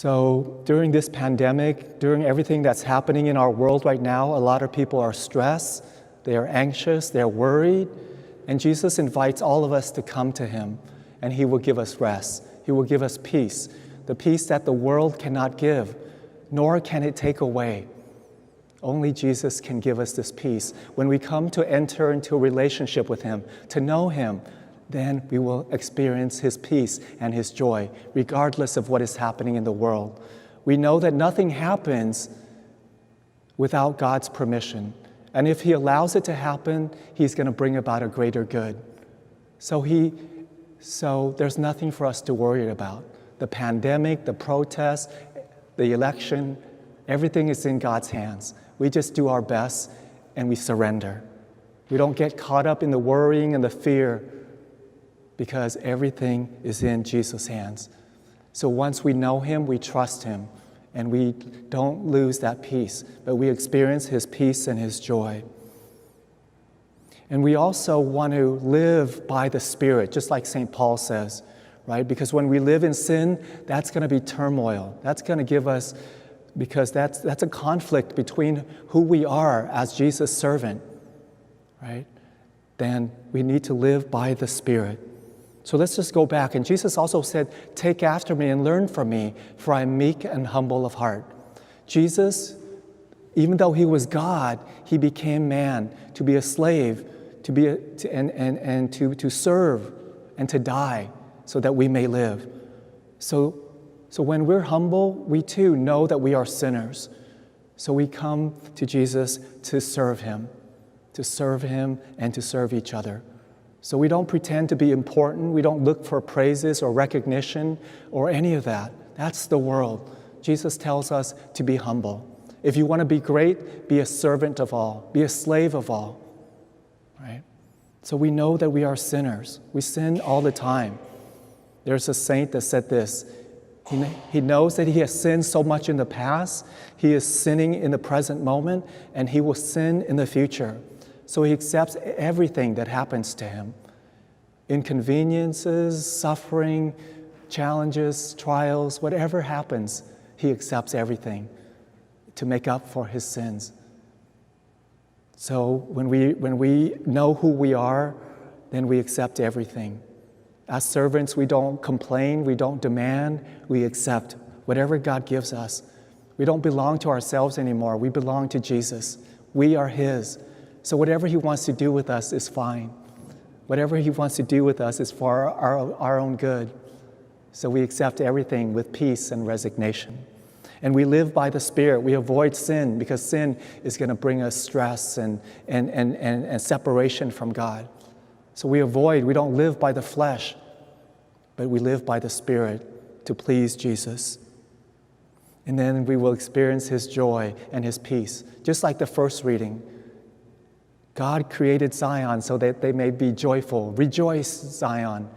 So during this pandemic, during everything that's happening in our world right now, a lot of people are stressed, they are anxious, they're worried, and Jesus invites all of us to come to Him, and He will give us rest. He will give us peace, the peace that the world cannot give, nor can it take away. Only Jesus can give us this peace. When we come to enter into a relationship with Him, to know Him, then we will experience His peace and His joy, regardless of what is happening in the world. We know that nothing happens without God's permission. And if He allows it to happen, He's going to bring about a greater good. So there's nothing for us to worry about. The pandemic, the protests, the election, everything is in God's hands. We just do our best and we surrender. We don't get caught up in the worrying and the fear because everything is in Jesus' hands. So once we know Him, we trust Him, and we don't lose that peace, but we experience His peace and His joy. And we also want to live by the Spirit, just like St. Paul says, right? Because when we live in sin, that's going to be turmoil. That's going to give us, because that's a conflict between who we are as Jesus' servant, right? Then we need to live by the Spirit. So let's just go back. And Jesus also said, "Take after me and learn from me, for I am meek and humble of heart." Jesus, even though He was God, He became man to be a slave, to serve and to die so that we may live. So when we're humble, we too know that we are sinners. So we come to Jesus to serve Him and to serve each other. So we don't pretend to be important. We don't look for praises or recognition or any of that. That's the world. Jesus tells us to be humble. If you want to be great, be a servant of all, be a slave of all, right? So we know that we are sinners. We sin all the time. There's a saint that said this. He knows that he has sinned so much in the past. He is sinning in the present moment, and he will sin in the future. So he accepts everything that happens to him. Inconveniences, suffering, challenges, trials, whatever happens, he accepts everything to make up for his sins. So when we know who we are, then we accept everything. As servants, we don't complain, we don't demand, we accept whatever God gives us. We don't belong to ourselves anymore. We belong to Jesus. We are His. So whatever He wants to do with us is fine. Whatever He wants to do with us is for our own good. So we accept everything with peace and resignation. And we live by the Spirit. We avoid sin because sin is going to bring us stress and separation from God. So we don't live by the flesh, but we live by the Spirit to please Jesus. And then we will experience His joy and His peace. Just like the first reading, God created Zion so that they may be joyful. Rejoice, Zion,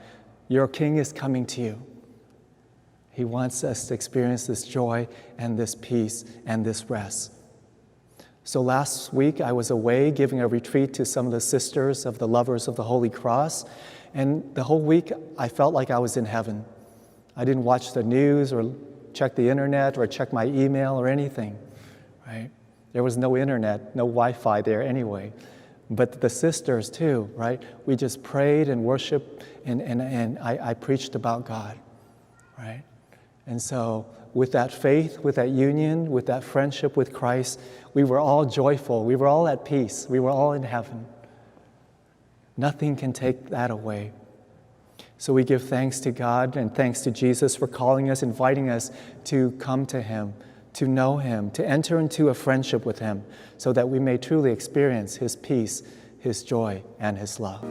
your King is coming to you. He wants us to experience this joy and this peace and this rest. So last week I was away giving a retreat to some of the sisters of the Lovers of the Holy Cross, and the whole week I felt like I was in heaven. I didn't watch the news or check the internet or check my email or anything, right? There was no internet, no Wi-Fi there anyway. But the sisters too, right? We just prayed and worshiped, and I preached about God, right? And so with that faith, with that union, with that friendship with Christ, we were all joyful. We were all at peace. We were all in heaven. Nothing can take that away. So we give thanks to God and thanks to Jesus for calling us, inviting us to come to Him, to know Him, to enter into a friendship with Him, so that we may truly experience His peace, His joy, and His love.